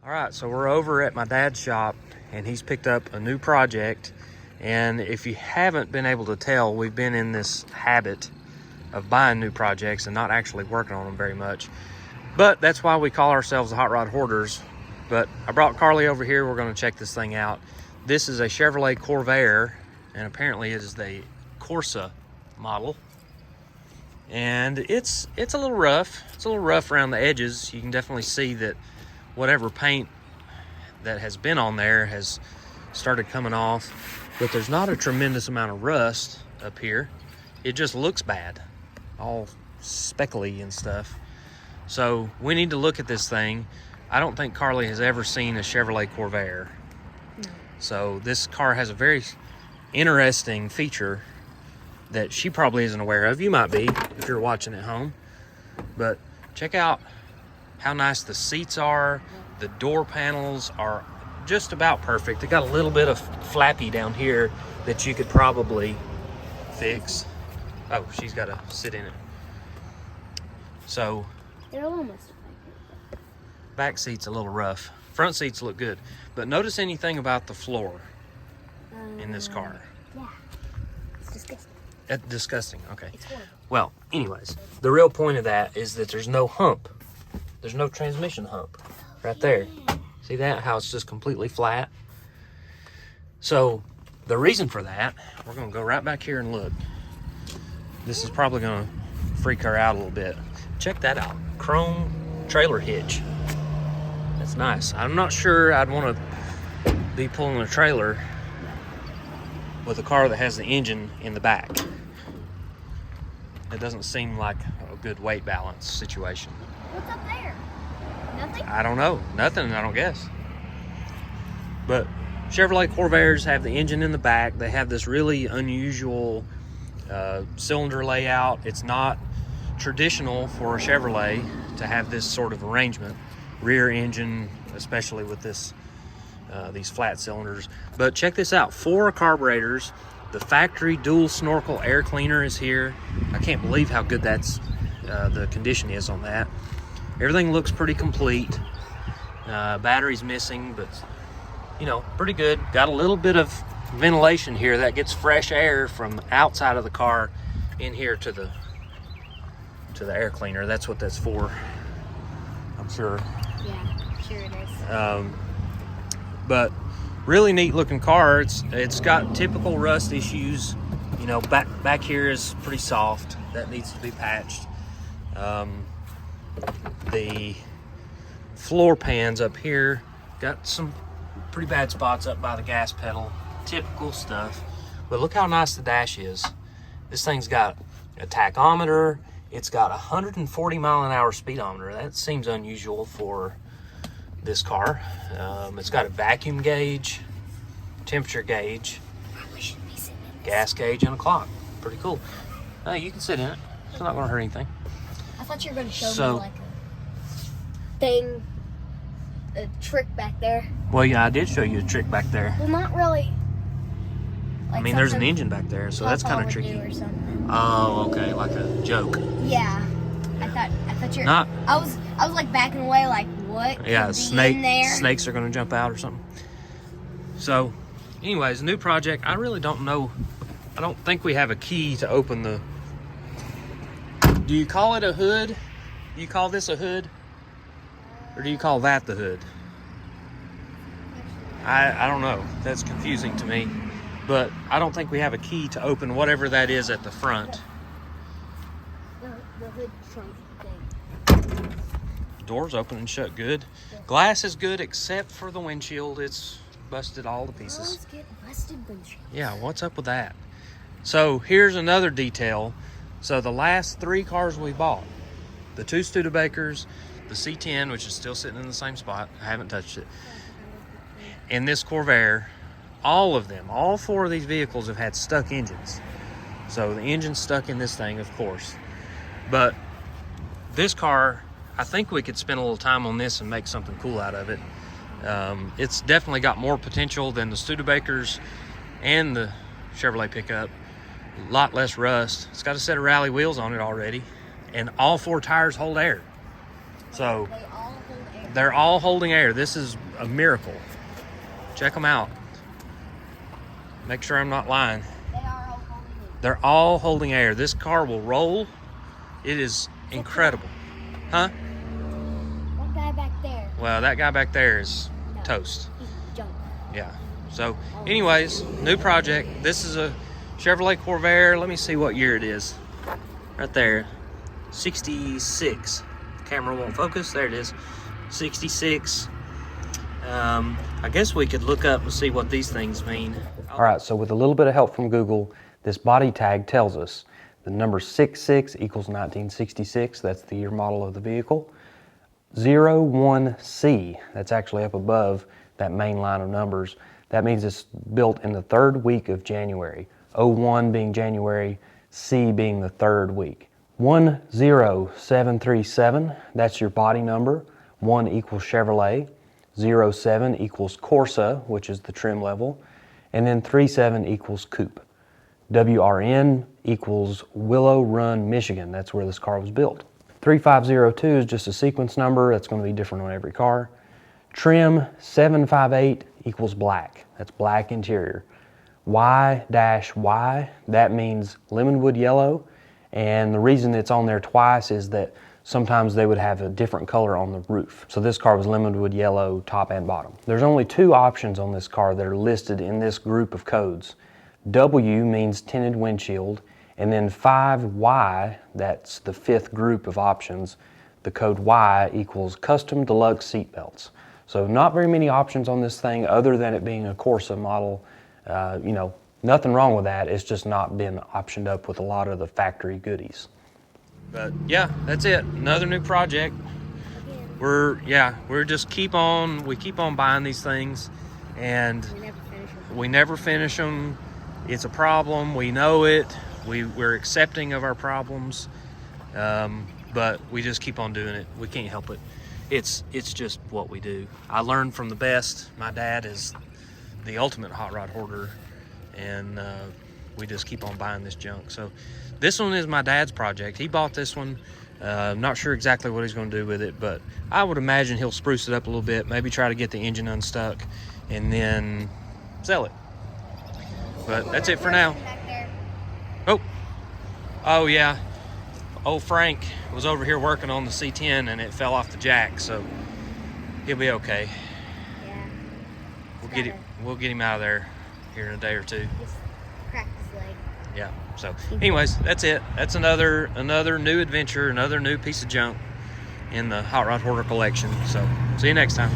All right, so we're over at my dad's shop and he's picked up a new project. And if you haven't been able to tell, we've been in this habit of buying new projects and not actually working on them very much. But that's why we call ourselves the Hot Rod Hoarders. But I brought Carly over here. We're going to check this thing out. This is a Chevrolet Corvair, and apparently it is the Corsa model. And it's a little rough. It's a little rough around the edges. You can definitely see that whatever paint that has been on there has started coming off, but there's not a tremendous amount of rust up here. It just looks bad, all speckly and stuff. So we need to look at this thing. I don't think Carly has ever seen a Chevrolet Corvair. No. So this car has a very interesting feature that she probably isn't aware of. You might be if you're watching at home. But check out how nice the seats are. The door panels are just about perfect. They got a little bit of flappy down here that you could probably fix. Oh, she's got to sit in it. So they're almost back seat's a little rough. Front seats look good. But notice anything about the floor in this car? Yeah, it's disgusting. Disgusting, okay. It's horrible. Well, anyways, the real point of that is that there's no hump. There's no transmission hump right there. See that? How it's just completely flat? So the reason for that, we're going to go right back here and look. This is probably going to freak her out a little bit. Check that out. Chrome trailer hitch. That's nice. I'm not sure I'd want to be pulling a trailer with a car that has the engine in the back. It doesn't seem like a good weight balance situation. What's up there? Nothing? I don't know. Nothing, I don't guess. But Chevrolet Corvairs have the engine in the back. They have this really unusual cylinder layout. It's not traditional for a Chevrolet to have this sort of arrangement. Rear engine, especially with this these flat cylinders. But check this out. 4 carburetors. The factory dual snorkel air cleaner is here. I can't believe how good that's the condition is on that. Everything looks pretty complete. Battery's missing, but you know, pretty good. Got a little bit of ventilation here that gets fresh air from outside of the car in here to the air cleaner. That's what that's for, I'm sure. Yeah, sure it is. But really neat looking car. It's got typical rust issues. You know, back here is pretty soft. That needs to be patched. The floor pans up here got some pretty bad spots up by the gas pedal. Typical stuff. But look how nice the dash is. This thing's got a tachometer. It's got 140 mile an hour speedometer. That seems unusual for this car. It's got a vacuum gauge, temperature gauge, gas gauge, and a clock. Pretty cool. Hey, you can sit in it. It's not going to hurt anything. I thought you were going to show me like a thing, a trick back there. Well, yeah, I did show you a trick back there. Well, not really. Like I mean, there's an engine back there, so that's kind of tricky. Or something. Oh, okay, like a joke. Yeah. I thought you're. Not. I was like backing away, like what? Yeah, could be in there? Snakes are going to jump out or something. So, anyways, new project. I really don't know. I don't think we have a key to open the. Do you call it a hood? Do you call this a hood? Or do you call that the hood? I don't know. That's confusing to me. But I don't think we have a key to open whatever that is at the front. The hood trunk thing. Doors open and shut good. Glass is good except for the windshield. It's busted all to pieces. Always get busted windshield. Yeah, what's up with that? So here's another detail. So the last 3 cars we bought, the 2 Studebakers, the C10, which is still sitting in the same spot. I haven't touched it. And this Corvair, all of them, all 4 of these vehicles have had stuck engines. So the engine's stuck in this thing, of course. But this car, I think we could spend a little time on this and make something cool out of it. It's definitely got more potential than the Studebakers and the Chevrolet pickup. A lot less rust. It's got a set of rally wheels on it already. And all 4 tires hold air. So they all hold air. They're all holding air. This is a miracle. Check them out. Make sure I'm not lying. They are all holding air. They're all holding air. This car will roll. It is incredible. Huh? That guy back there. Well, that guy back there is toast. He's junk. Yeah. So, anyways, new project. This is a Chevrolet Corvair. Let me see what year it is. Right there. 66. Camera won't focus. There it is. 66. I guess we could look up and see what these things mean. All right, so with a little bit of help from Google, this body tag tells us the number 66 equals 1966. That's the year model of the vehicle. 01C, that's actually up above that main line of numbers. That means it's built in the 3rd week of January. 01 being January, C being the 3rd week. 10737, that's your body number. 1 equals Chevrolet. 07 equals Corsa, which is the trim level. And then 37 equals Coupe. WRN equals Willow Run, Michigan. That's where this car was built. 3502 is just a sequence number. That's going to be different on every car. Trim 758 equals black. That's black interior. Y-Y, that means lemonwood yellow. And the reason it's on there twice is that sometimes they would have a different color on the roof. So this car was lemonwood yellow, top and bottom. There's only 2 options on this car that are listed in this group of codes. W means tinted windshield, and then 5Y, that's the 5th group of options. The code Y equals custom deluxe seat belts. So not very many options on this thing other than it being a Corsa model. You know, nothing wrong with that. It's just not been optioned up with a lot of the factory goodies. But yeah, that's it. Another new project. We keep on buying these things, and we never finish them. It's a problem. We know it. We're accepting of our problems, but we just keep on doing it. We can't help it. It's just what we do. I learned from the best. My dad is the ultimate hot rod hoarder, and we just keep on buying this junk. So this one is my dad's project. He bought this one. I'm not sure exactly what he's going to do with it, but I would imagine he'll spruce it up a little bit, maybe try to get the engine unstuck, and sell it. But that's it for now. Oh yeah. Old Frank was over here working on the C10 and it fell off the jack, so he'll be okay. Yeah. We'll get him out of there here in a day or two. Just cracked his leg. Yeah. So anyways, that's it. That's another new adventure, another new piece of junk in the Hot Rod Hoarder collection. So see you next time.